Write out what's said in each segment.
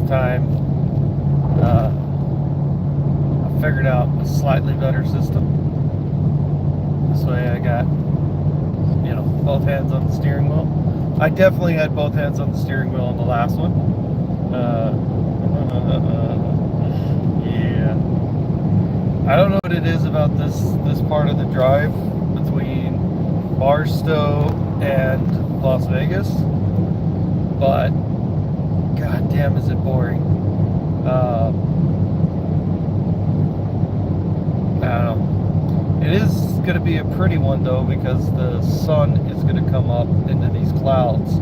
time, I figured out a slightly better system. This way I got, both hands on the steering wheel. I definitely had both hands on the steering wheel on the last one. Yeah. I don't know what it is about this part of the drive between Barstow and Las Vegas, but god damn is it boring. I don't know. It is going to be a pretty one though, because the sun is going to come up into these clouds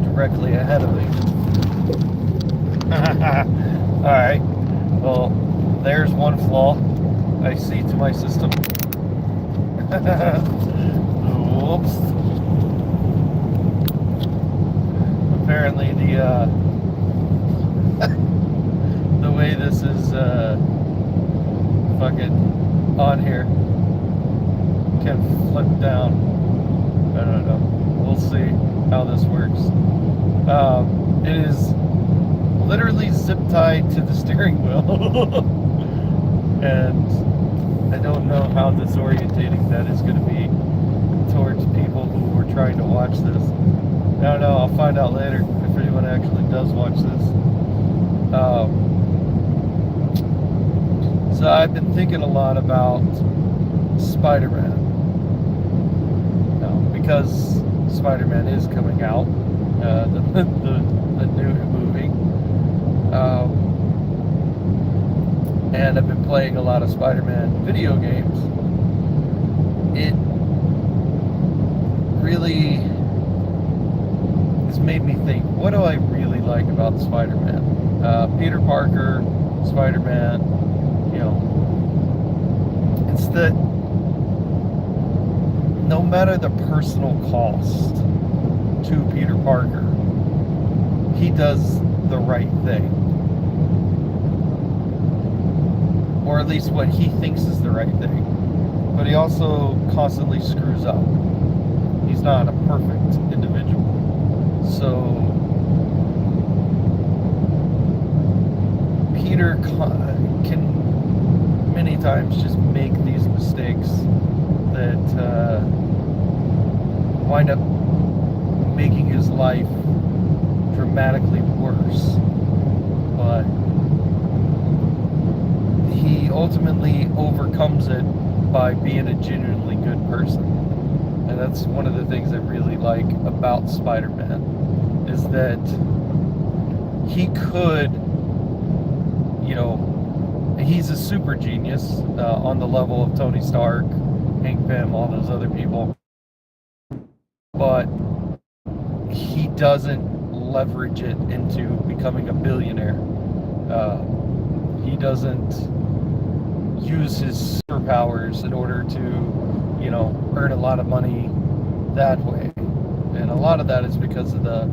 directly ahead of me. Alright, well, there's one flaw I see to my system. Whoops. Apparently the way this is fucking on here can flip down. I don't know. We'll see how this works. It is literally zip tied to the steering wheel. And I don't know how disorientating that is going to be towards people who are trying to watch this. I don't know. I'll find out later if anyone actually does watch this. So I've been thinking a lot about Spider-Man. Because Spider-Man is coming out, the new movie. And I've been playing a lot of Spider-Man video games. It really has made me think, what do I really like about Spider-Man? Peter Parker, Spider-Man, it's that no matter the personal cost to Peter Parker, he does the right thing. Or at least what he thinks is the right thing. But he also constantly screws up. He's not a perfect individual. So Peter can many times just make these mistakes that wind up making his life dramatically worse. But he ultimately overcomes it by being a genuinely good person. And that's one of the things I really like about Spider-Man, is that he could, he's a super genius on the level of Tony Stark, Hank Pym, all those other people. But he doesn't leverage it into becoming a billionaire. He doesn't use his superpowers in order to, earn a lot of money that way. And a lot of that is because of the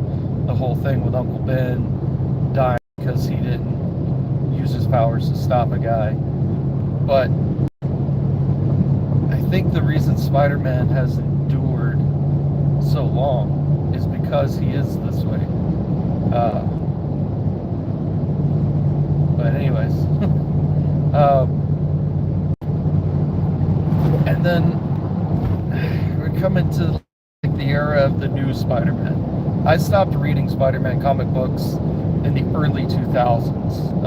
whole thing with Uncle Ben dying because he didn't use his powers to stop a guy. But I think the reason Spider-Man has endured so long is because he is this way. But anyways, and then we're coming to the era of the new Spider-Man. I stopped reading Spider-Man comic books in the early 2000s.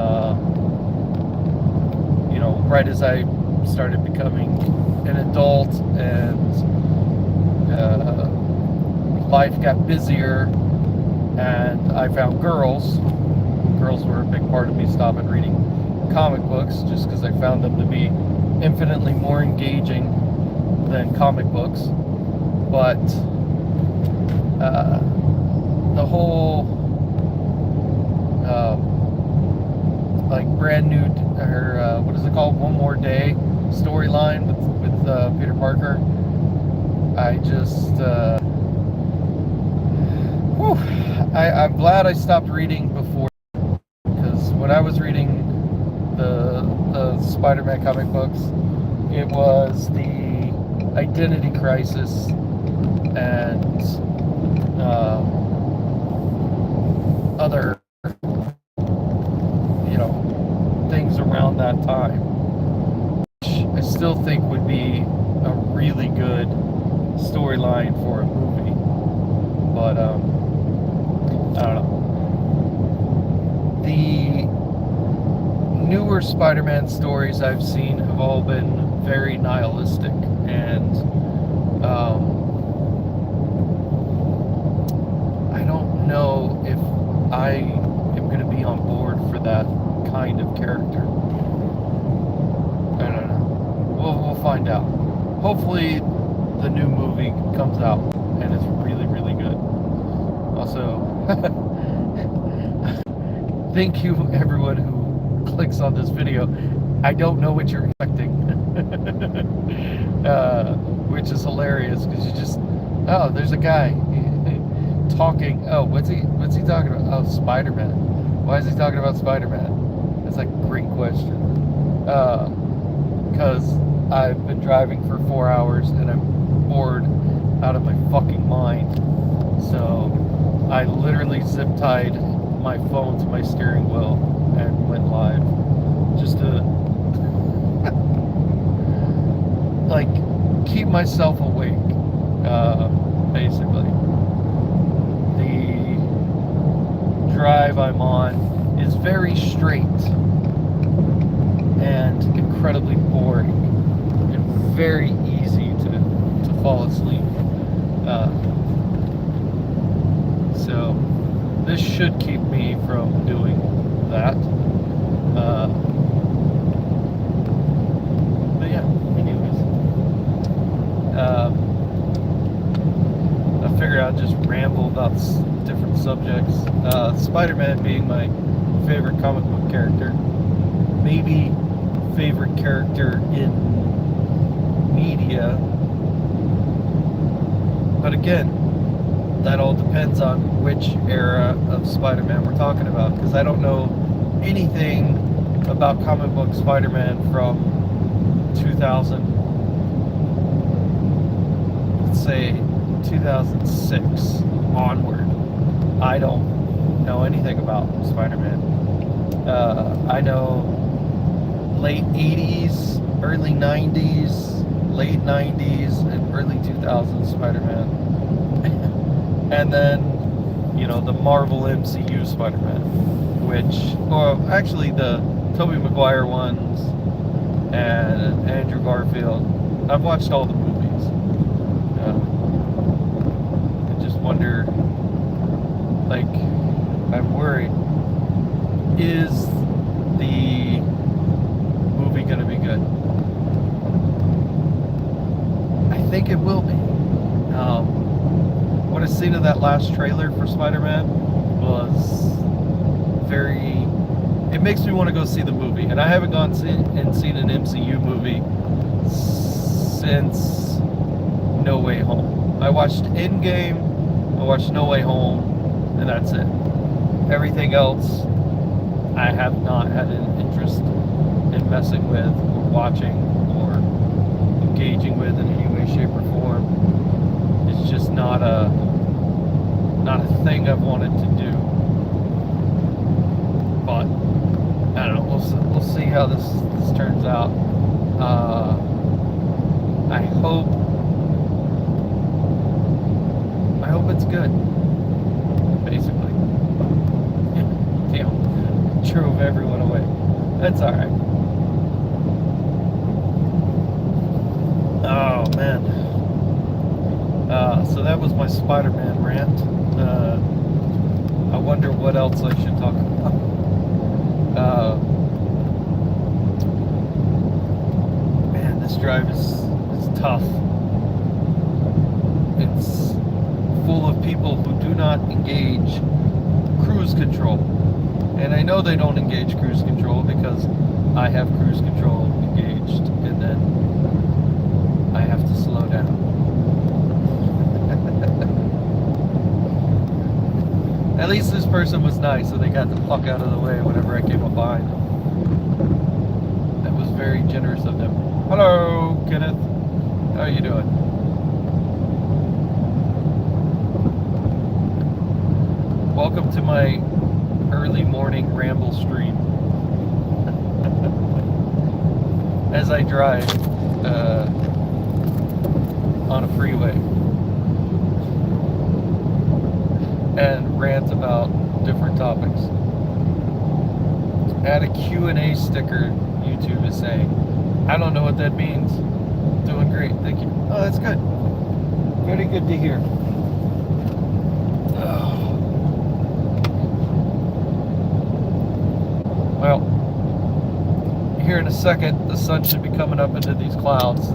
Right as I started becoming an adult and life got busier, and I found girls. Girls were a big part of me stopping reading comic books, just because I found them to be infinitely more engaging than comic books. But the whole brand new, or what is it called, One More Day storyline with Peter Parker, I just I'm glad I stopped reading before, because when I was reading the Spider-Man comic books, it was the identity crisis and other around that time, which I still think would be a really good storyline for a movie. But I don't know. The newer Spider-Man stories I've seen have all been very nihilistic, and I don't know if I am going to be on board for that kind of character. I don't know. We'll find out. Hopefully the new movie comes out and it's really, really good. Also, thank you everyone who clicks on this video. I don't know what you're expecting. Which is hilarious because you just, oh, there's a guy talking. Oh, what's he talking about? Oh, Spider-Man. Why is he talking about Spider-Man? That's like a great question. Because I've been driving for 4 hours and I'm bored out of my fucking mind. So I literally zip tied my phone to my steering wheel and went live just to like keep myself awake, basically. The drive I'm on is very straight and incredibly boring and very easy to fall asleep. So this should keep me from doing that. But yeah, anyways. I figure I'll just ramble about different subjects. Spider-Man being my favorite comic book character. Maybe favorite character in media. But again, that all depends on which era of Spider-Man we're talking about, because I don't know anything about comic book Spider-Man from 2000, let's say 2006 onward. I don't know anything about Spider-Man. I know late 80s, early 90s, late 90s, and early 2000s Spider-Man. And then, you know, the Marvel MCU Spider-Man, which, or actually the Tobey Maguire ones and Andrew Garfield. I've watched all the movies. I just wonder, like, I'm worried, is the movie going to be good? I think it will be. What I've seen of that last trailer for Spider-Man was very, it makes me want to go see the movie, and I haven't gone seen an MCU movie since No Way Home. I watched Endgame, I watched No Way Home, and that's it. Everything else I have not had an interest in messing with or watching or engaging with in any way, shape, or form. It's just not a thing I've wanted to do. But I don't know. We'll see how this turns out. I hope it's good. Basically, damn, drove everyone away. That's all right. Oh man. So that was my Spider-Man rant. I wonder what else I should talk about. Man, this drive is tough. It's full of people who do not engage cruise control. And I know they don't engage cruise control because I have cruise control engaged, and then I have to slow down. At least this person was nice, so they got the fuck out of the way whenever I came up behind them. That was very generous of them. Hello, Kenneth. How are you doing? Welcome to my early morning ramble stream. as I drive on a freeway and rant about different topics. Add a Q&A sticker, YouTube is saying. I don't know what that means. Doing great, thank you. Oh, that's good. Very good to hear. Well, here in a second, the sun should be coming up into these clouds.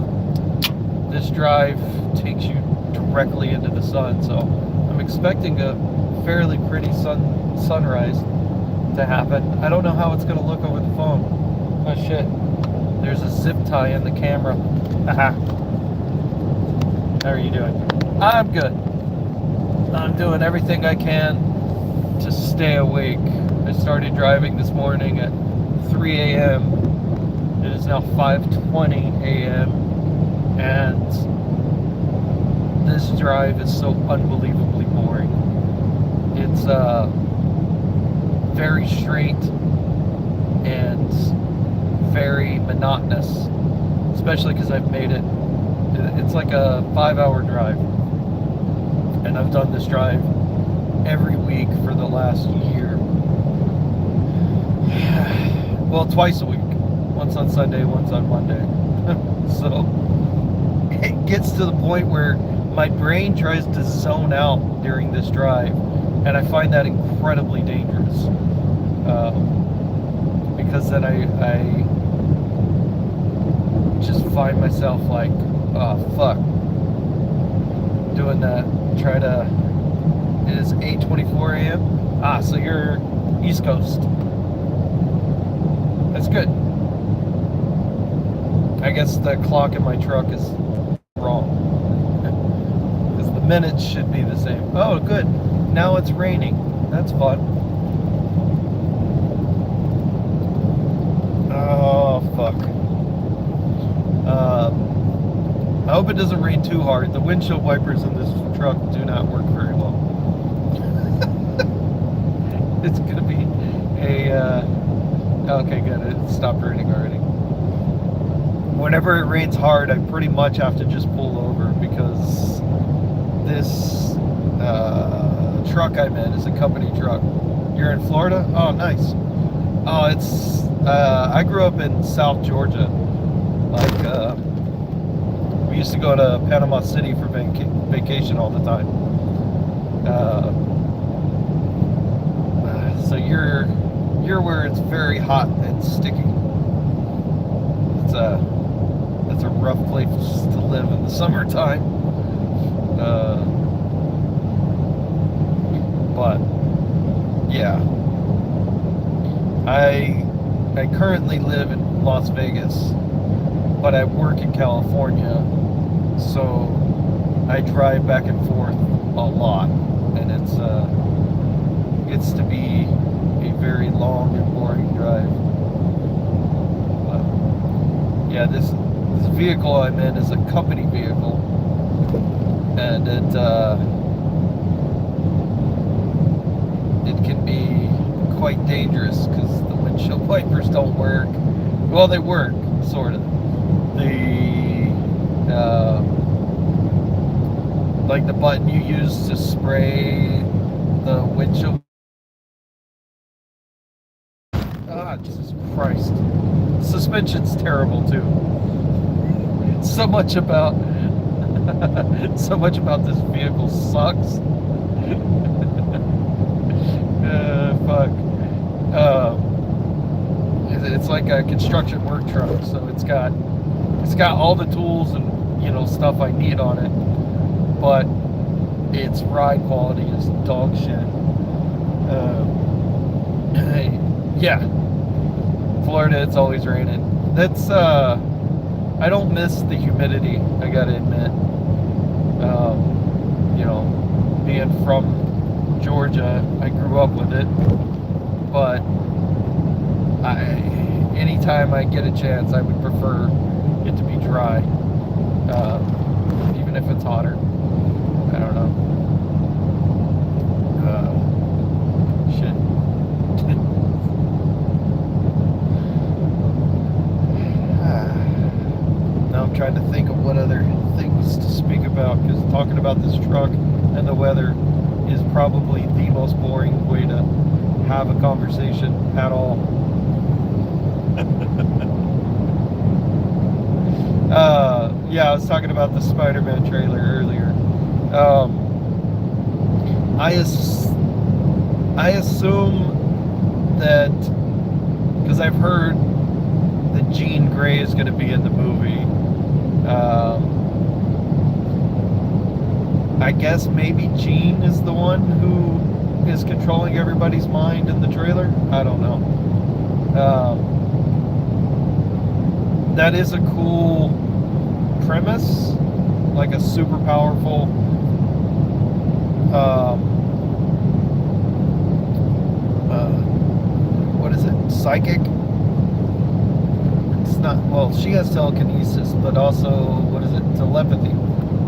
This drive takes you directly into the sun, so I'm expecting a fairly pretty sunrise to happen. I don't know how it's going to look over the phone. Oh shit, there's a zip tie in the camera. Haha. How are you doing? I'm good. I'm doing everything I can to stay awake. I started driving this morning at 3 a.m. It is now 5:20 a.m. and this drive is so unbelievably boring. It's very straight and very monotonous, especially because I've made it. It's like a 5-hour drive, and I've done this drive every week for the last year. Well, twice a week. Once on Sunday, once on Monday. So it gets to the point where my brain tries to zone out during this drive, and I find that incredibly dangerous. Because then I just find myself like, oh fuck, doing that. It is 8:24 a.m. So you're East Coast. That's good. I guess the clock in my truck is wrong. Because the minutes should be the same. Oh, good. Now it's raining. That's fun. Oh, fuck. I hope it doesn't rain too hard. The windshield wipers in this truck do not work very well. It's going to be a... okay, good. It stopped raining already. Whenever it rains hard, I pretty much have to just pull over because this truck I'm in is a company truck. You're in Florida? Oh, nice. Oh, it's... I grew up in South Georgia. Like, we used to go to Panama City for vacation all the time. So you're where it's very hot and sticky. It's a rough place to live in the summertime. But yeah, I currently live in Las Vegas, but I work in California, so I drive back and forth a lot, and it gets to be a very long and boring drive. But yeah, this vehicle I'm in is a company vehicle, and it can be quite dangerous because the windshield wipers don't work. Well, they work, sort of. Like the button you use to spray the windshield. Ah, Jesus Christ. Suspension's terrible too. So much about this vehicle sucks. Fuck. It's like a construction work truck, so it's got all the tools and stuff I need on it, but its ride quality is dog shit. Yeah, Florida, it's always raining. That's I don't miss the humidity, I gotta admit. Being from Georgia, I grew up with it, but anytime I get a chance, I would prefer it to be dry, even if it's hotter. I don't know. Shit. trying to think of what other things to speak about, because talking about this truck and the weather is probably the most boring way to have a conversation at all. Yeah, I was talking about the Spider-Man trailer earlier. I assume that, because I've heard that Jean Grey is going to be in the movie. I guess maybe Jean is the one who is controlling everybody's mind in the trailer. I don't know. That is a cool premise, like a super powerful what is it? Psychic? It's not, well, she has telekinesis, but also, what is it? Telepathy.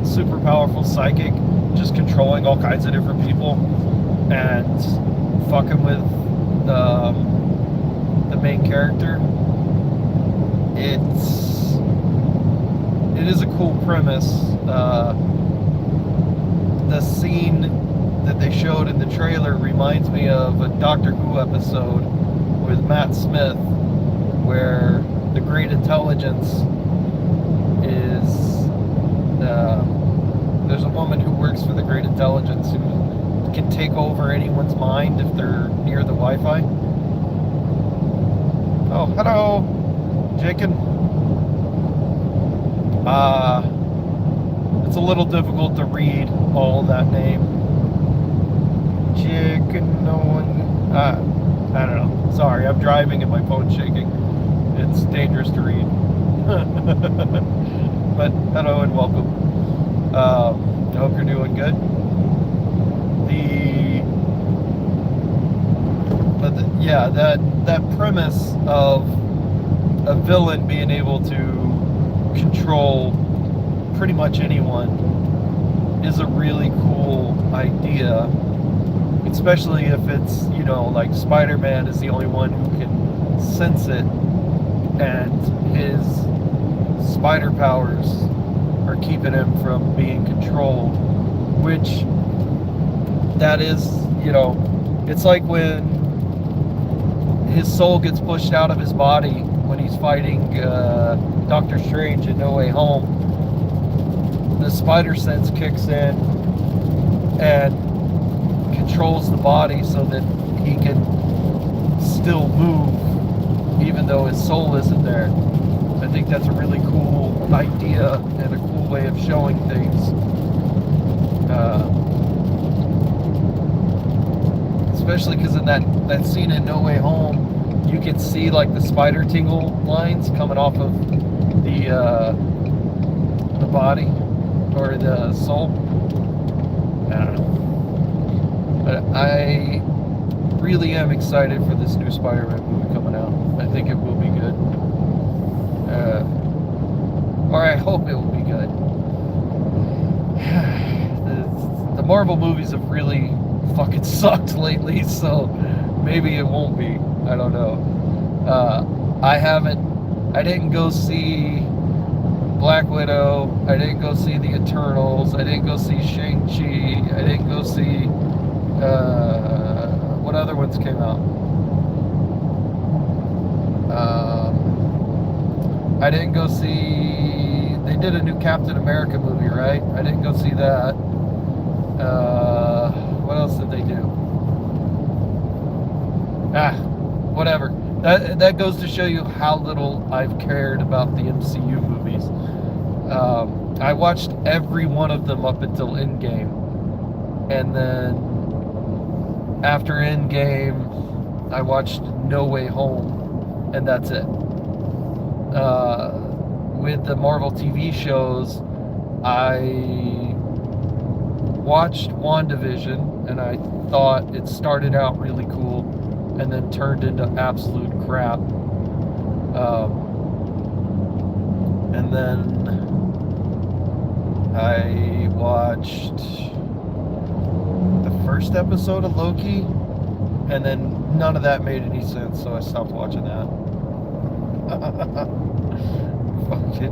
Super powerful psychic, just controlling all kinds of different people and fucking with the main character. It is a cool premise. The scene that they showed in the trailer reminds me of a Doctor Who episode with Matt Smith, where the Great Intelligence is there's a woman who works for the Great Intelligence who can take over anyone's mind if they're near the Wi-Fi. Oh, hello, Jacob. It's a little difficult to read all that name. Chicken, no one. I don't know. Sorry, I'm driving and my phone's shaking. It's dangerous to read. But hello and welcome. I hope you're doing good. Yeah, that premise of a villain being able to control pretty much anyone is a really cool idea, especially if it's, you know, like Spider-Man is the only one who can sense it, and his spider powers are keeping him from being controlled, which that is, you know, it's like when his soul gets pushed out of his body when he's fighting Doctor Strange in No Way Home. The spider sense kicks in and controls the body so that he can still move even though his soul isn't there. I think that's a really cool idea and a cool way of showing things. Especially because in that scene in No Way Home, you can see like the spider tingle lines coming off of the body or the soul. I don't know. But I really am excited for this new Spider-Man movie coming out. I think it will be good. Or I hope it will be good. The Marvel movies have really fucking sucked lately, so maybe it won't be. I don't know. I didn't go see Black Widow. I didn't go see the Eternals. I didn't go see Shang-Chi. I didn't go see what other ones came out? I didn't go see, they did a new Captain America movie, right? I didn't go see that. What else did they do? Whatever. That goes to show you how little I've cared about the MCU movies. I watched every one of them up until Endgame. And then after Endgame, I watched No Way Home, and that's it. With the Marvel TV shows, I watched WandaVision, and I thought it started out really cool, and then turned into absolute crap. And then I watched the first episode of Loki, and then none of that made any sense, so I stopped watching that. Fuck it.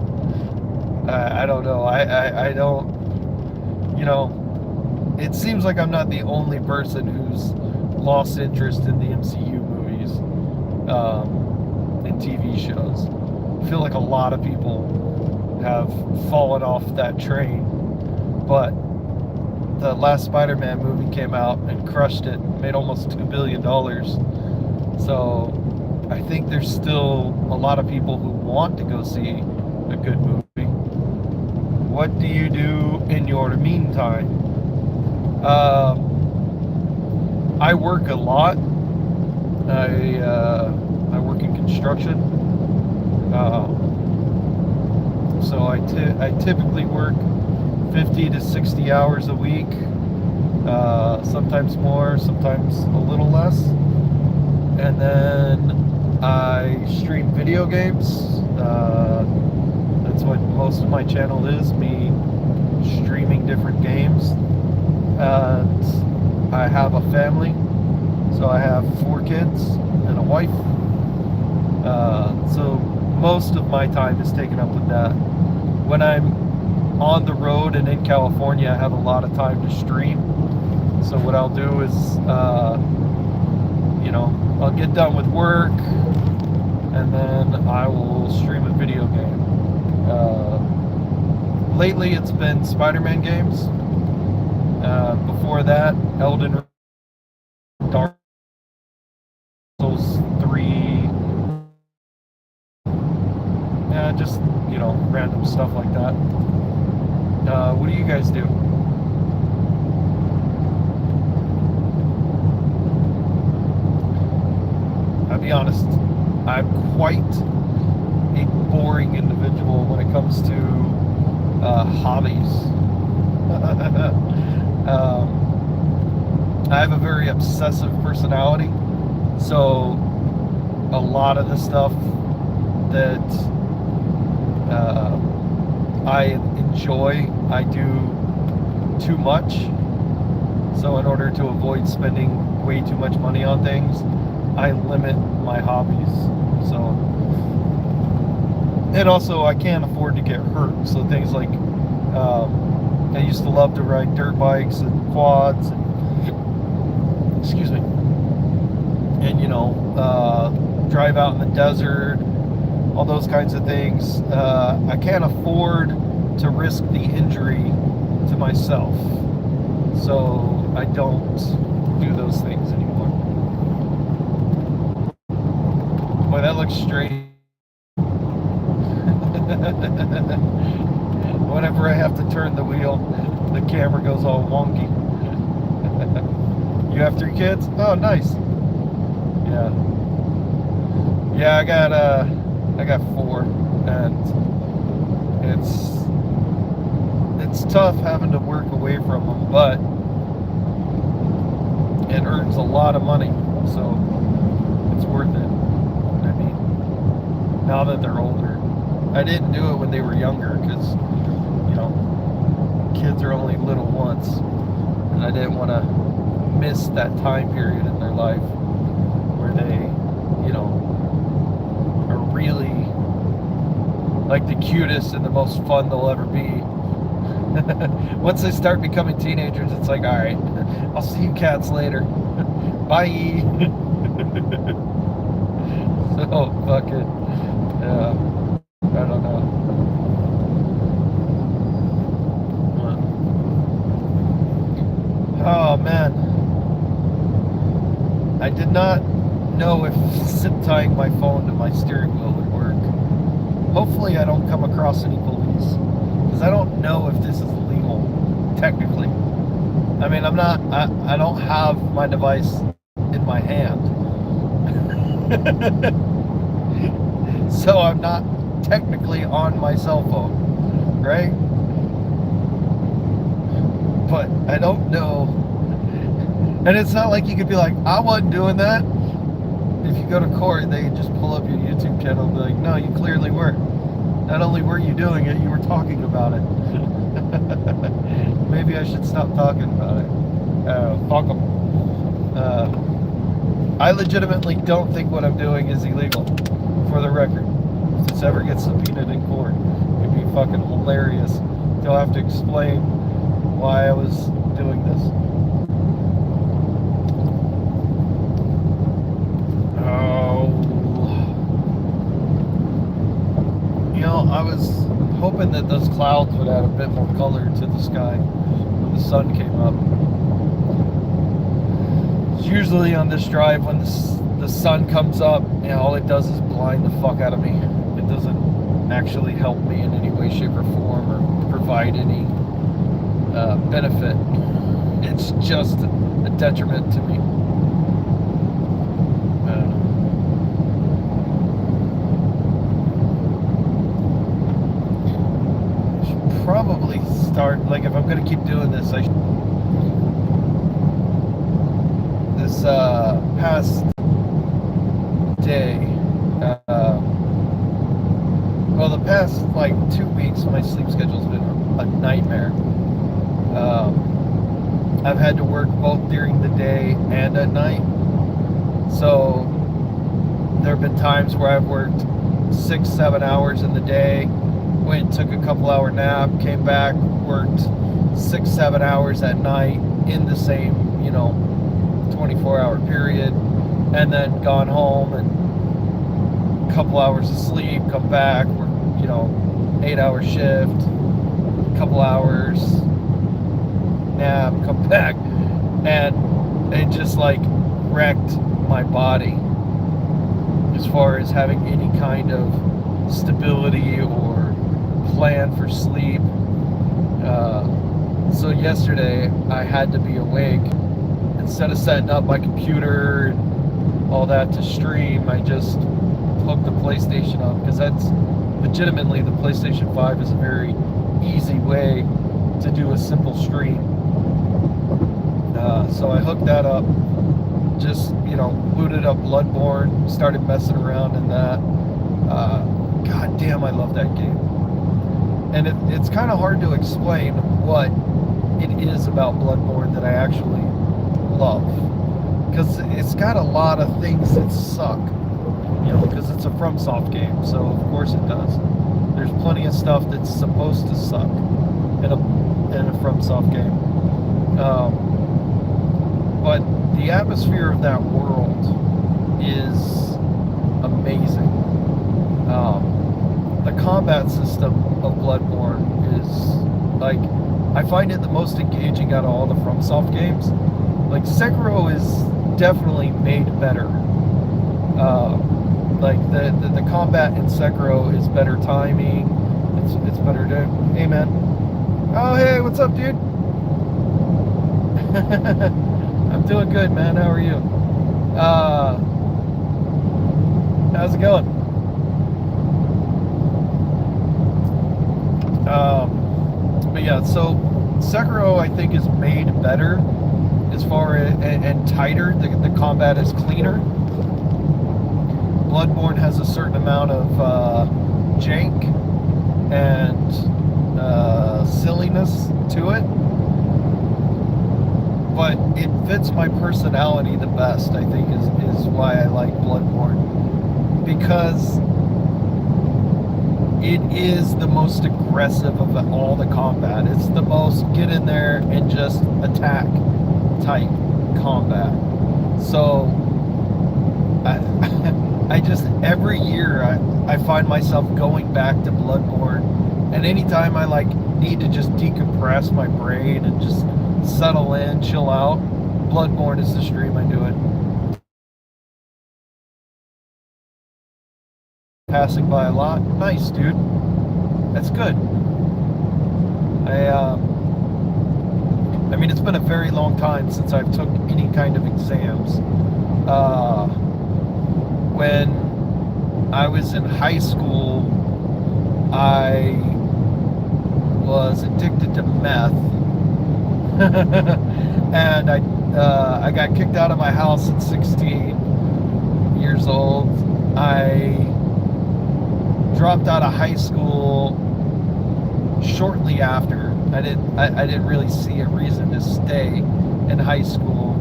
I don't know. I don't, you know, it seems like I'm not the only person who's lost interest in the MCU movies, and TV shows. I feel like a lot of people have fallen off that train, but the last Spider-Man movie came out and crushed it, made almost $2 billion. So I think there's still a lot of people who want to go see a good movie. What do you do in your meantime? I work a lot. I work in construction. So I typically work 50 to 60 hours a week. Sometimes more, sometimes a little less. And then I stream video games. That's what most of my channel is, me streaming different games. And I have a family, so I have 4 kids and a wife. So most of my time is taken up with that. When I'm on the road and in California, I have a lot of time to stream. So what I'll do is, you know, I'll get done with work and then I will stream a video game. Lately it's been Spider-Man games. Before that, Elden Ring, Dark Souls 3. Yeah, just, you know, random stuff like that. What do you guys do? I'll be honest, I'm quite a boring individual when it comes to hobbies. I have a very obsessive personality, so a lot of the stuff that I enjoy, I do too much. So in order to avoid spending way too much money on things, I limit my hobbies. So, and also I can't afford to get hurt. So things like, I used to love to ride dirt bikes and quads, and, excuse me, and you know, drive out in the desert, all those kinds of things. I can't afford to risk the injury to myself, so I don't do those things anymore. Boy, that looks strange. Whenever I have to turn the wheel, the camera goes all wonky. You have 3 kids? Oh, nice. Yeah. Yeah, I got 4, and it's tough having to work away from them, but it earns a lot of money, so it's worth it. I mean, now that they're older. I didn't do it when they were younger because, you know, kids are only little once, and I didn't want to miss that time period in their life where they, you know, are really like the cutest and the most fun they'll ever be. Once they start becoming teenagers, it's like, all right, I'll see you cats later. Bye. So fucking, I don't know. Oh man, I did not know if zip tying my phone to my steering wheel would work. Hopefully I don't come across any police, because I don't know if this is legal, technically. I mean, I don't have my device in my hand. So I'm not technically on my cell phone, right? But I don't know. And it's not like you could be like, I wasn't doing that. If you go to court, they can just pull up your YouTube channel and be like, no, you clearly were. Not only were you doing it, you were talking about it. Maybe I should stop talking about it. Fuck them. I legitimately don't think what I'm doing is illegal, for the record. If this ever gets subpoenaed in court, it'd be fucking hilarious. They'll have to explain why I was doing this. Oh, you know, I was hoping that those clouds would add a bit more color to the sky when the sun came up. It's usually on this drive when the sun comes up, you know, all it does is blind the fuck out of me. It doesn't actually help me in any way, shape, or form, or provide any benefit. It's just a detriment to me. I should probably start, like, if I'm going to keep doing this, I should. This past day, well, the past like 2 weeks, my sleep schedule's been a nightmare. I've had to work both during the day and at night. So there have been times where I've worked 6-7 hours in the day, went, took a couple hour nap, came back, worked 6-7 hours at night in the same, 24-hour period, and then gone home and a couple hours of sleep, come back, work, 8-hour shift, couple hours nap, come back, and it just like wrecked my body as far as having any kind of stability or plan for sleep. So yesterday I had to be awake. Instead of setting up my computer and all that to stream, I just hooked the PlayStation up, because that's legitimately, the PlayStation 5 is a very easy way to do a simple stream. So I hooked that up, just, booted up Bloodborne, started messing around in that. God damn, I love that game. And it's kind of hard to explain what it is about Bloodborne that I actually love, because it's got a lot of things that suck, because it's a FromSoft game, so of course it does. There's plenty of stuff that's supposed to suck in a FromSoft game, but the atmosphere of that world is amazing. The combat system of Bloodborne is, like, I find it the most engaging out of all the FromSoft games. Like, Sekiro is definitely made better. Like, the combat in Sekiro is better timing. It's better to... Hey, man. Oh, hey, what's up, dude? I'm doing good, man. How are you? How's it going? But yeah, so Sekiro, I think, is made better as far as, and tighter. The combat is cleaner. Bloodborne has a certain amount of jank and silliness to it, but it fits my personality the best, I think, is why I like Bloodborne, because it is the most aggressive of all the combat. It's the most get in there and just attack type combat. So I just, every year I find myself going back to Bloodborne, and anytime I like need to just decompress my brain and just settle in, chill out, Bloodborne is the stream I do it. Passing by a lot. Nice, dude. That's good. I mean, it's been a very long time since I've took any kind of exams. When I was in high school, I was addicted to meth. And I got kicked out of my house at 16 years old. I dropped out of high school shortly after. I didn't really see a reason to stay in high school.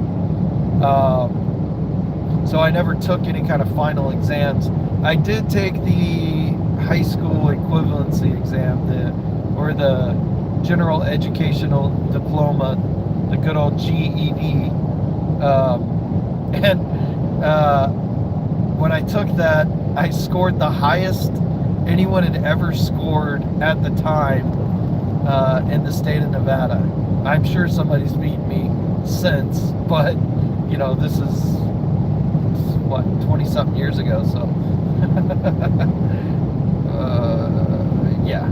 So I never took any kind of final exams. I did take the high school equivalency exam, or the general educational diploma, the good old GED. When I took that, I scored the highest anyone had ever scored at the time in the state of Nevada. I'm sure somebody's beaten me since, but you know, this is what, 20-something years ago, so yeah,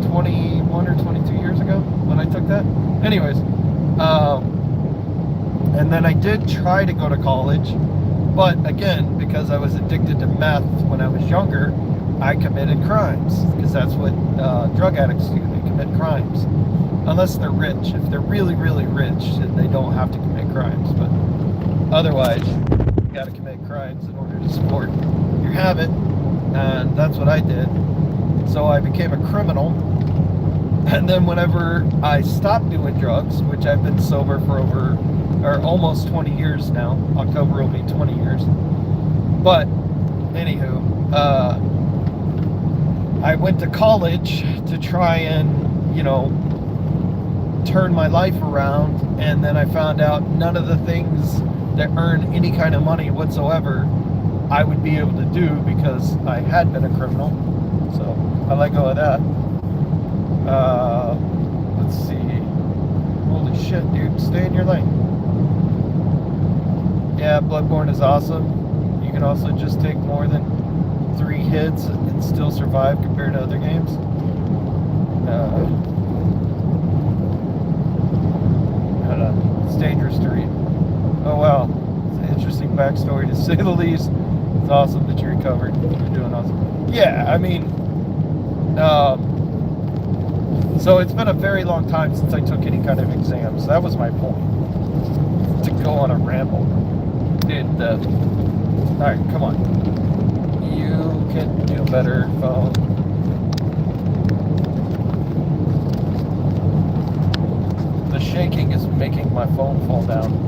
21 or 22 years ago when I took that. Anyways, and then I did try to go to college, but again, because I was addicted to meth when I was younger, I committed crimes, because that's what drug addicts do. They commit crimes, unless they're rich. If they're really, really rich, then they don't have to commit crimes, but otherwise, you got to commit crimes in order to support your habit, and that's what I did. So I became a criminal, and then whenever I stopped doing drugs, which I've been sober for almost 20 years now. October will be 20 years. But anywho, I went to college to try and, you know, turn my life around, and then I found out none of the things that earn any kind of money whatsoever I would be able to do, because I had been a criminal. So I let go of that. Let's see. Holy shit, dude. Stay in your lane. Yeah, Bloodborne is awesome. You can also just take more than 3 hits and still survive compared to other games. It's dangerous to read. Oh wow, it's an interesting backstory to say the least. It's awesome that you recovered. You're doing awesome. Yeah, I mean, so it's been a very long time since I took any kind of exams. That was my point, to go on a ramble. Dude, alright, come on. You can do better, phone. The shaking is making my phone fall down.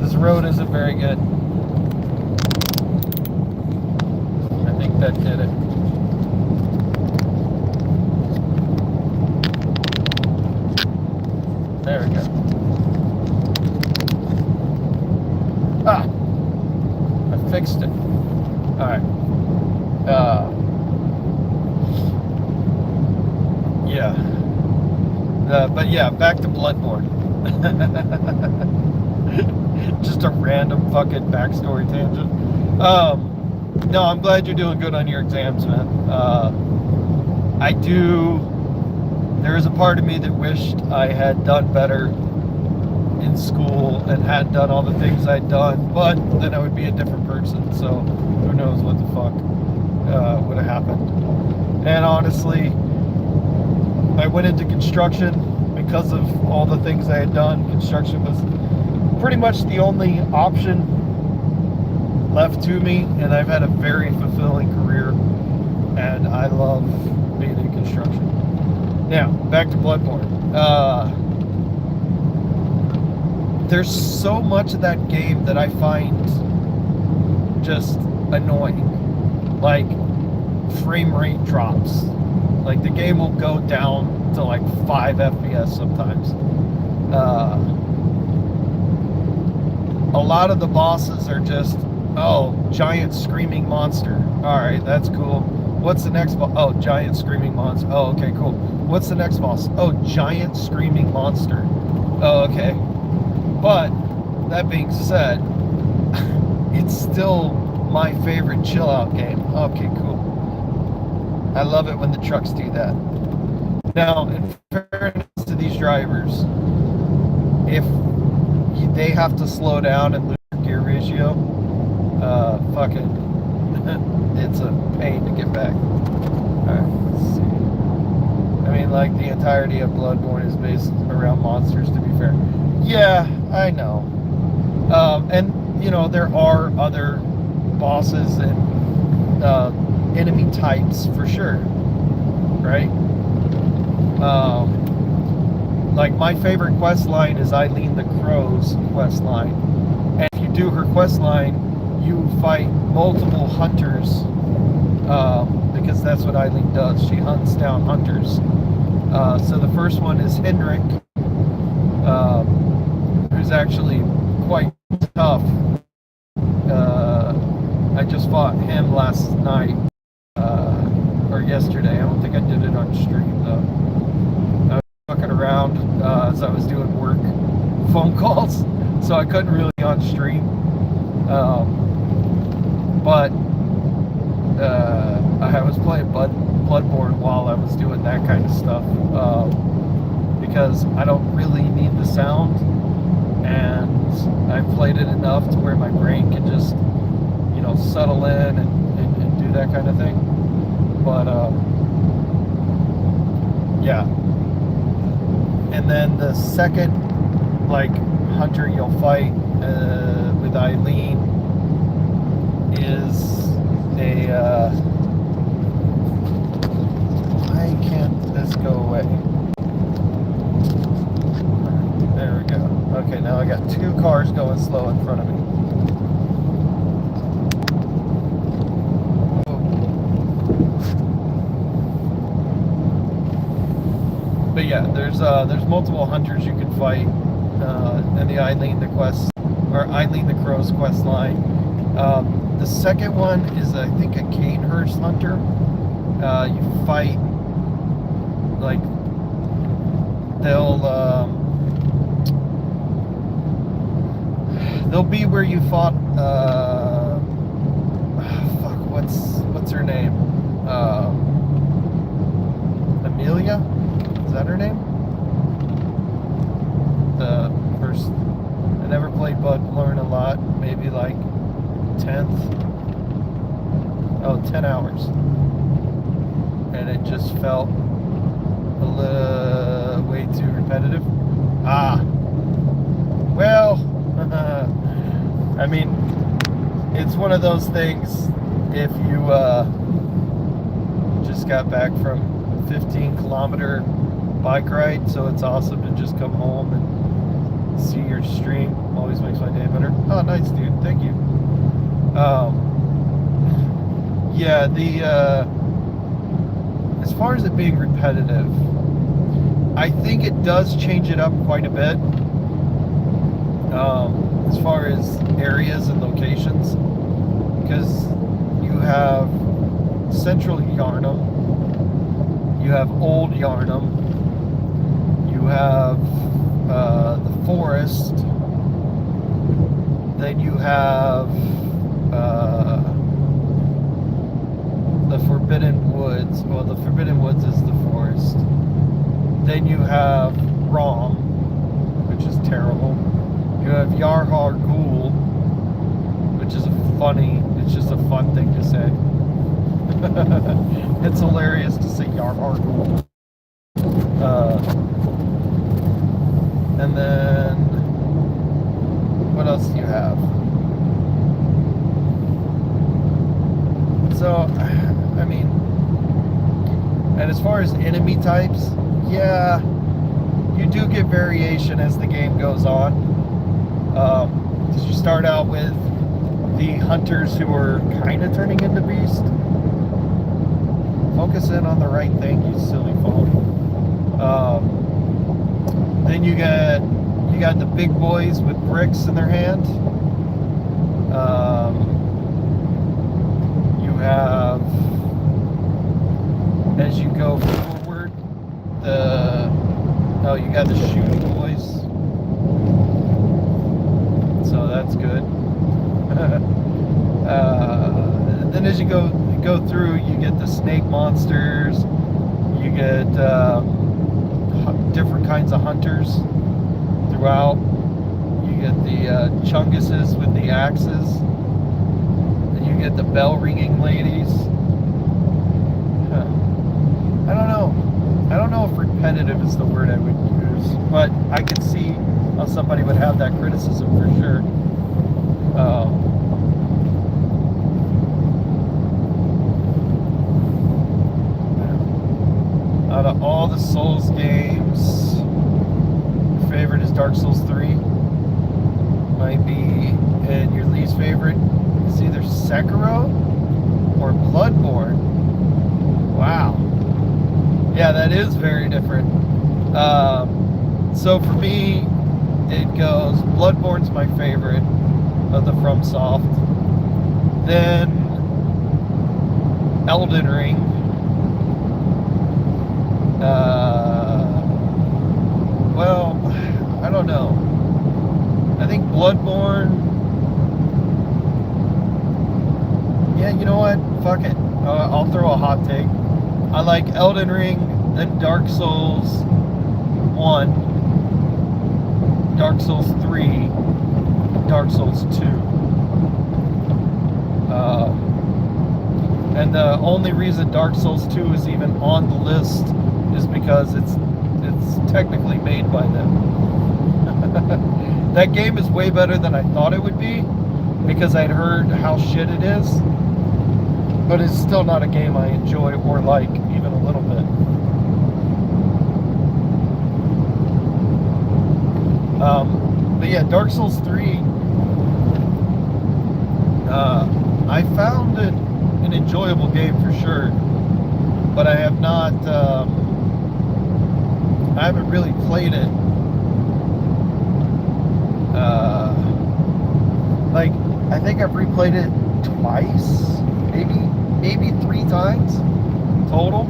This road isn't very good. I think that did it. There we go. Ah! I fixed it. Alright. Yeah. But yeah, back to Bloodborne. Just a random fucking backstory tangent. No, I'm glad you're doing good on your exams, man. There is a part of me that wished I had done better in school and hadn't done all the things I'd done, but then I would be a different person, so who knows what the fuck would have happened. And honestly, I went into construction because of all the things I had done. Construction was pretty much the only option left to me, and I've had a very fulfilling career, and I love being in construction. Now, back to Bloodborne. There's so much of that game that I find just annoying. Like, frame rate drops. Like, the game will go down to like 5 FPS sometimes. A lot of the bosses are just, oh, giant screaming monster. Alright, that's cool. What's the next boss? Oh, giant screaming monster. Oh, okay, cool. What's the next boss? Oh, giant screaming monster. Oh, okay. But, that being said, it's still my favorite chill out game. Okay, cool. I love it when the trucks do that. Now, in fairness to these drivers, if they have to slow down and lose their gear ratio, fucking, it's a pain to get back. Alright, let's see. I mean, like, the entirety of Bloodborne is based around monsters, to be fair. Yeah, I know. And, you know, there are other bosses and enemy types for sure, right? Like, my favorite quest line is Eileen the Crow's quest line. And if you do her quest line, you fight multiple hunters, because that's what Eileen does. She hunts down hunters. So the first one is Henrik, who's actually quite tough. I just fought him last night, or yesterday. I don't think I did it on stream though. I was fucking around as I was doing work phone calls, so I couldn't really on stream. But I was playing Bloodborne while I was doing that kind of stuff, because I don't really need the sound, and I've played it enough to where my brain can just, you know, settle in and do that kind of thing. But yeah. And then the second, like, hunter you'll fight with Eileen is a why can't this go away? There we go. Okay, now I got two cars going slow in front of me. But yeah, there's multiple hunters you can fight in the Eileen the Crow's quest line. The second one is, I think, a Canehurst hunter. You fight, like, they'll be where you fought. Fuck, what's her name? Amelia? Is that her name? The first. I never played Bloodborne a lot. Maybe like 10 hours, and it just felt a little way too repetitive. Well, I mean, it's one of those things. If you just got back from a 15-kilometer bike ride, so it's awesome to just come home and see your stream. Always makes my day better. Oh, nice, dude. Thank you. Yeah, as far as it being repetitive, I think it does change it up quite a bit, as far as areas and locations, because you have Central Yarnum, you have Old Yarnum, you have the forest, then you have the Forbidden Woods. Well, the Forbidden Woods is the forest. Then you have Rom, which is terrible. You have Yarhar Ghoul, which is it's just a fun thing to say. It's hilarious to say Yarhar Ghoul. And then, what else do you have? So, I mean, and as far as enemy types, yeah, you do get variation as the game goes on. You start out with the hunters who are kind of turning into beast. Focus in on the right thing, you silly phone. Then you got the big boys with bricks in their hand. You have, as you go forward, you got the shooting boys. So that's good. Then as you go through, you get the snake monsters. You get different kinds of hunters throughout. You get the chunguses with the axes. And you get the bell ringing ladies. I don't know if repetitive is the word I would use, but I could see how somebody would have that criticism for sure. Out of all the Souls games, your favorite is Dark Souls 3. Might be, and your least favorite It's either Sekiro or Bloodborne. Wow. Yeah, that is very different. So for me, it goes Bloodborne's my favorite of the FromSoft. Then Elden Ring. Well, I don't know. I think Bloodborne. Yeah, you know what? Fuck it. I'll throw a hot take. I like Elden Ring, then Dark Souls 1, Dark Souls 3, Dark Souls 2. And the only reason Dark Souls 2 is even on the list is because it's technically made by them. That game is way better than I thought it would be because I'd heard how shit it is. But it's still not a game I enjoy or like even a little bit. But yeah, Dark Souls 3, I found it an enjoyable game for sure, but I have not, I haven't really played it. Like, I think I've replayed it twice, maybe 3 times total.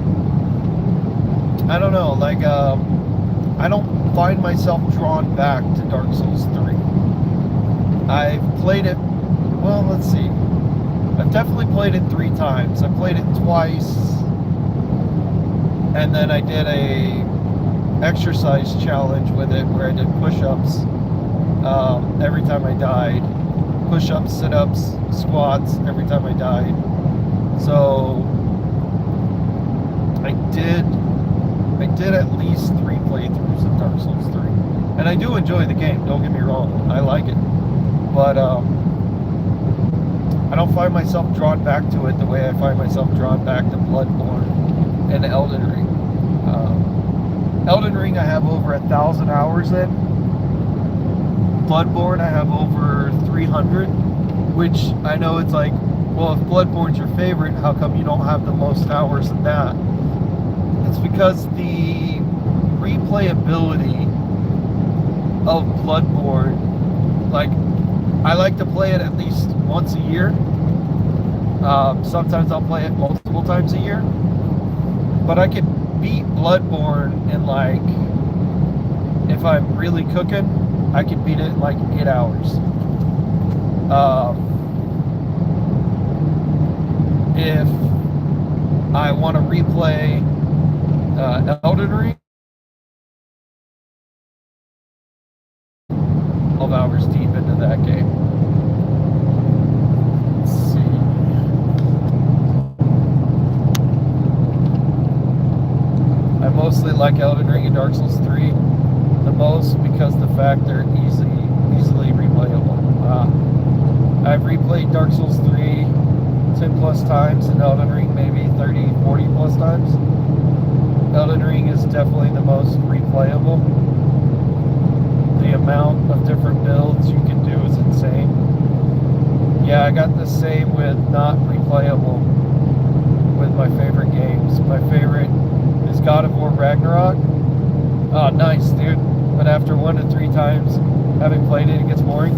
I don't know, like, I don't find myself drawn back to Dark Souls 3. I've played it, well, let's see. I've definitely played it 3 times. I played it twice, and then I did a exercise challenge with it where I did push-ups every time I died. Push-ups, sit-ups, squats every time I died. So I did at least 3 playthroughs of Dark Souls 3. And I do enjoy the game, don't get me wrong. I like it. But I don't find myself drawn back to it the way I find myself drawn back to Bloodborne and Elden Ring. Elden Ring I have over 1,000 hours in. Bloodborne I have over 300, which I know it's like, well, if Bloodborne's your favorite, how come you don't have the most hours in that? It's because the replayability of Bloodborne, like, I like to play it at least once a year. Sometimes I'll play it multiple times a year. But I could beat Bloodborne in, like, if I'm really cooking, I could beat it in like 8 hours. If I want to replay Elden Ring, 12 hours deep into that game. Let's see. I mostly like Elden Ring and Dark Souls 3 the most because the fact they're easily replayable. I've replayed Dark Souls 3 10 plus times and Elden Ring maybe 30, 40 plus times. Elden Ring is definitely the most replayable. The amount of different builds you can do is insane. Yeah, I got the same with not replayable with my favorite games. My favorite is God of War Ragnarok. Oh, nice, dude. But after 1 to 3 times having played it, it gets boring.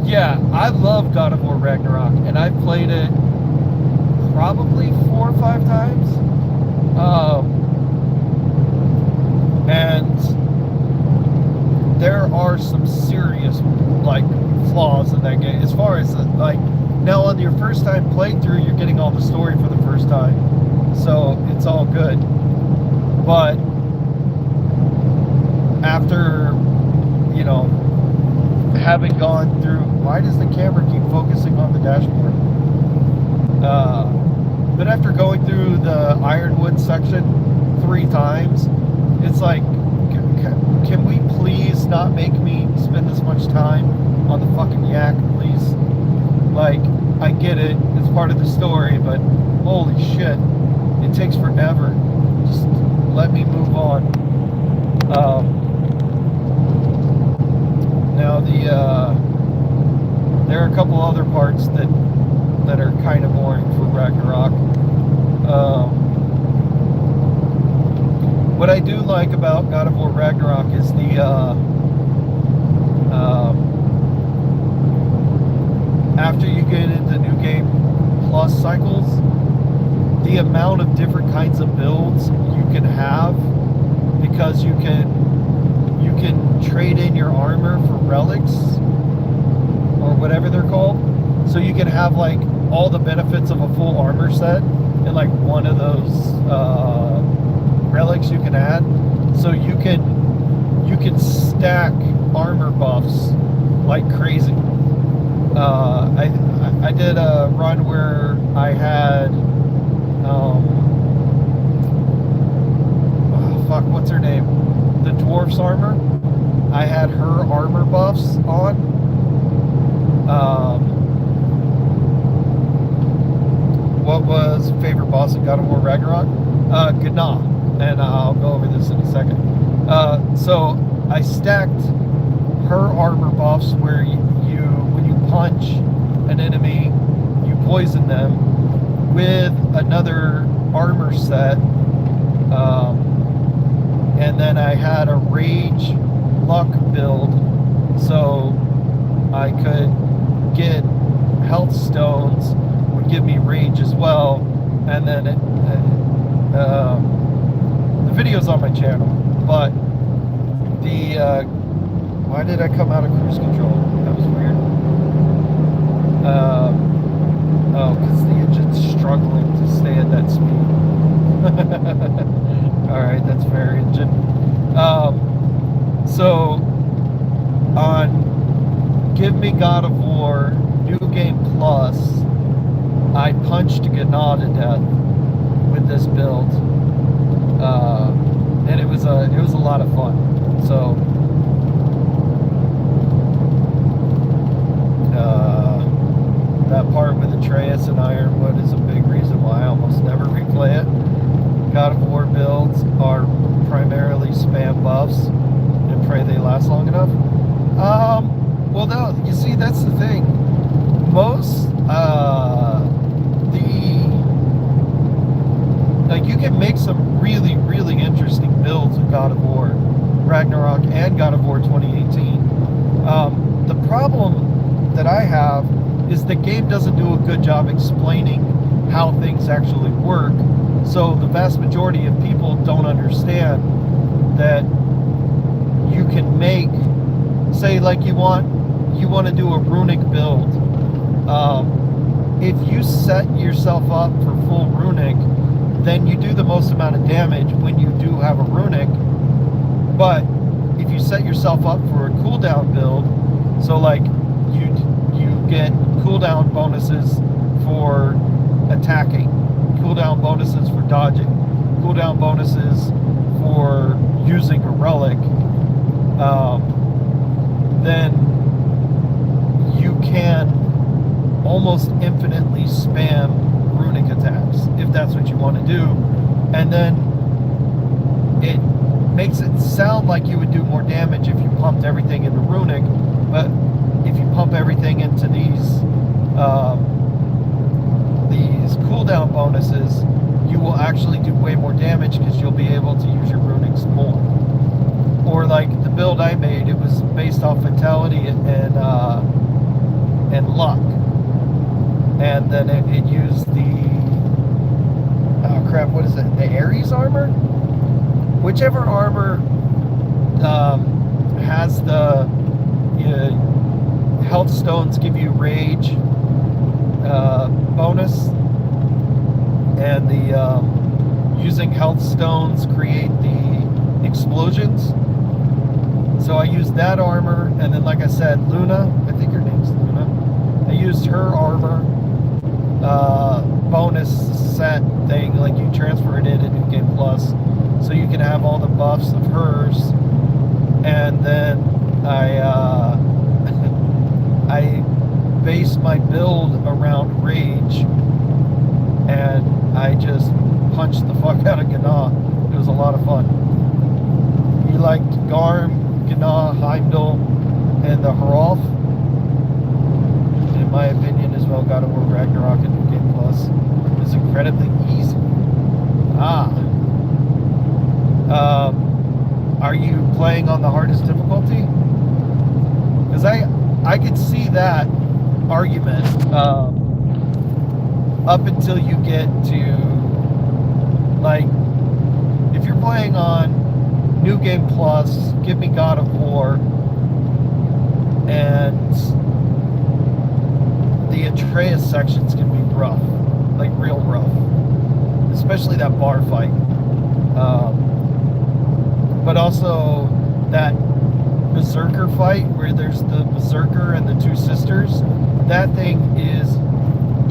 Yeah, I love God of War Ragnarok, and I've played it probably 4 or 5 times. And there are some serious, like, flaws in that game. As far as, like, now on your first time playthrough, you're getting all the story for the first time. So it's all good. But after, you know, having gone through, why does the camera keep focusing on the dashboard? But after going through the Ironwood section 3 times, it's like, can we please not make me spend this much time on the fucking yak, please? Like, I get it, it's part of the story, but holy shit, it takes forever. Just let me move on. Now the There are a couple other parts that are kind of boring for Ragnarok. What I do like about God of War Ragnarok is the after you get into New Game Plus cycles, the amount of different kinds of builds you can have, because you can trade in your armor for relics or whatever they're called. So you can have like all the benefits of a full armor set in like one of those relics you can add. So you can stack armor buffs like crazy. I did a run where I had what's her name? The dwarf's armor. I had her armor buffs on. What was favorite boss in God of War Ragnarok? Gná, and I'll go over this in a second. So I stacked her armor buffs where when you punch an enemy, you poison them, with another armor set. And then I had a rage luck build, so I could get health stones, would give me rage as well. And then the video's on my channel, but why did I come out of cruise control? That was weird. Oh, because the engine's struggling to stay at that speed. Alright, that's fair, engine. So on Give Me God of War New Game Plus, I punched Gná to death with this build, and it was a lot of fun. So that part with Atreus and Ironwood is a big reason why I almost never replay it. God of War builds are primarily spam buffs and pray they last long enough. Well, no, you see, that's the thing. Most you can make some really, really interesting builds of God of War Ragnarok and God of War 2018. The problem that I have is the game doesn't do a good job explaining how things actually work. So the vast majority of people don't understand that you can make, say, like you want to do a runic build. If you set yourself up for full runic, then you do the most amount of damage when you do have a runic. But if you set yourself up for a cooldown build, so like you get cooldown bonuses for attacking, cooldown bonuses for dodging, cooldown bonuses for using a relic, then you can almost infinitely spam runic attacks if that's what you want to do. And then it makes it sound like you would do more damage if you pumped everything into runic, but if you pump everything into these cooldown bonuses, you will actually do way more damage because you'll be able to use your runics more. Or like the build I made, it was based off vitality and luck, and then it used the what is it? The Ares armor, whichever armor has the health stones give you rage bonus, and the using health stones create the explosions. So I used that armor, and then like I said, Luna, I think her name's Luna, I used her armor bonus set thing, like you transfer it into New Game Plus, so you can have all the buffs of hers. And then I based my build around rage, and I just punched the fuck out of Gná. It was a lot of fun. You liked Garm, Gná, Heimdall, and the Hrolf? Because I could see that argument up until you get to, like, if you're playing on New Game Plus, give me God of War, and the Atreus sections can be rough, like real rough, especially that bar fight. But also that Berserker fight where there's the Berserker and the two sisters. That thing is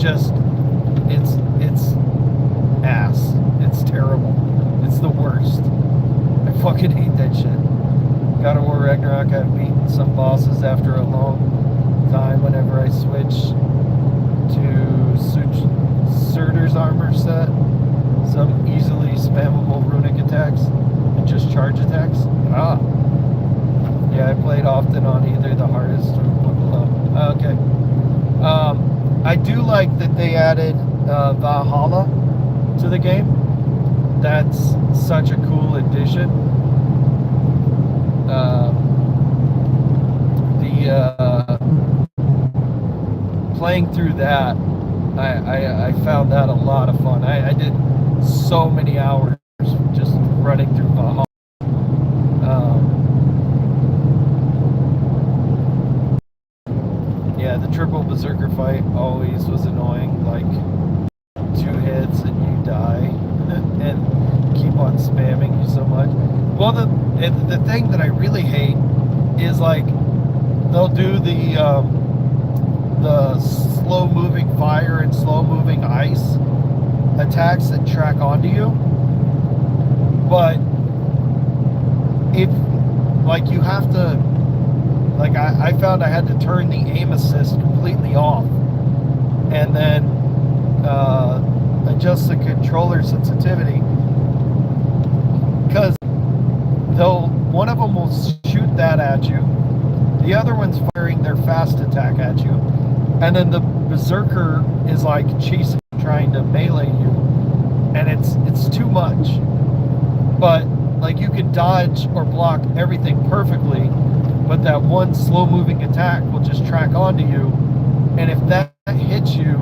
just, it's ass. It's terrible. It's the worst. I fucking hate that shit. God of War Ragnarok, I've beaten some bosses after a long time whenever I switch to Surtur's armor set, some easily spammable runic attacks, and just charge attacks. Yeah, I played often on either the hardest or one below. Okay. I do like that they added Valhalla to the game. That's such a cool addition. Playing through that, I found that a lot of fun. I did so many hours just running through Valhalla. Yeah, the triple Berserker fight always was annoying. Like, 2 hits and you die, and keep on spamming you so much. Well, the thing that I really hate is, like, they'll do the slow-moving fire and slow-moving ice attacks that track onto you. But if, like, you have to, like, I found I had to turn the aim assist completely off and then adjust the controller sensitivity, because one of them will shoot that at you, the other one's firing their fast attack at you, and then the Berserker is like chasing, trying to melee you, and it's too much. But, like, you can dodge or block everything perfectly, but that one slow-moving attack will just track onto you, and if that hits you,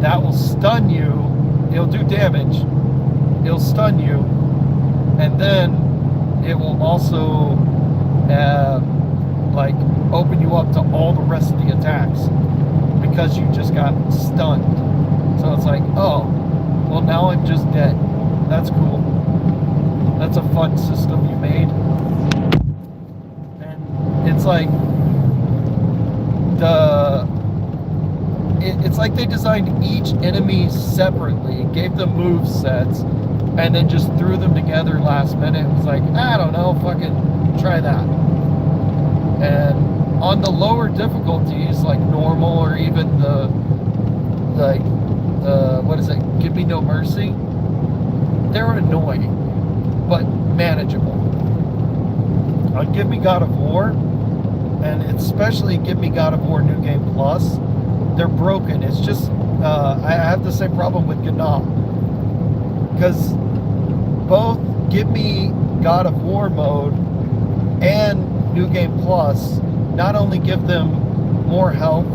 that will stun you. It'll do damage. It'll stun you, and then it will also, like, open you up to all the rest of the attacks because you just got stunned. So it's like, oh, well, now I'm just dead. That's cool. That's a fun system you made. And it's like it's like they designed each enemy separately, gave them move sets, and then just threw them together last minute. It was like, I don't know, fucking try that. And on the lower difficulties, like normal or even what is it, Give Me No Mercy, they're annoying, but manageable. On Give Me God of War, and especially Give Me God of War New Game Plus, they're broken. It's just, I have the same problem with Gnaw, because both Give Me God of War mode and New Game Plus not only give them more health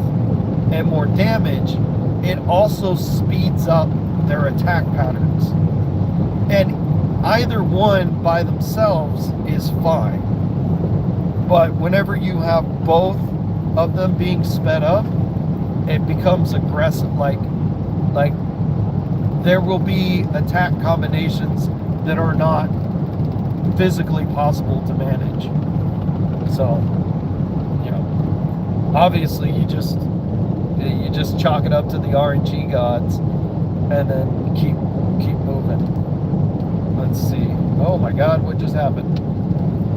and more damage, it also speeds up their attack patterns. And either one by themselves is fine, but whenever you have both of them being sped up, it becomes aggressive. Like there will be attack combinations that are not physically possible to manage. So, you know, obviously you just chalk it up to the RNG gods and then keep moving. Let's see. Oh my God, what just happened?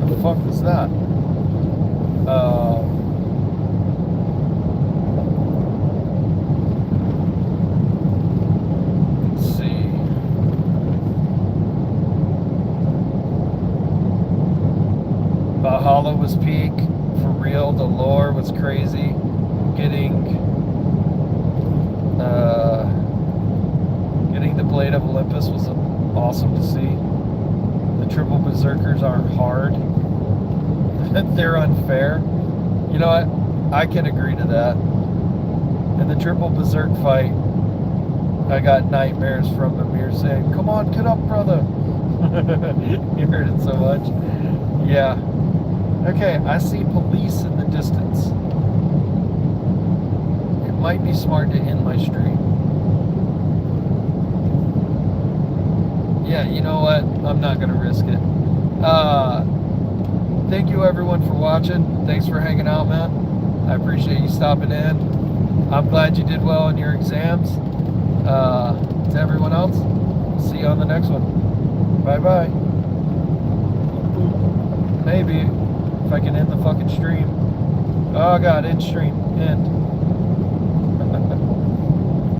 What the fuck was that? Let's see. Valhalla was peak for real. The lore was crazy. Getting the Blade of Olympus was awesome to see. The triple berserkers aren't hard. They're unfair. You know what? I can agree to that. In the triple berserk fight, I got nightmares from Amir saying, "Come on, get up, brother." You heard it so much. Yeah. Okay, I see police in the distance. It might be smart to end my stream. Yeah, you know what? I'm not going to risk it. Thank you everyone for watching. Thanks for hanging out, man. I appreciate you stopping in. I'm glad you did well in your exams. To everyone else, see you on the next one. Bye-bye. Maybe, if I can end the fucking stream. Oh God, end stream, end.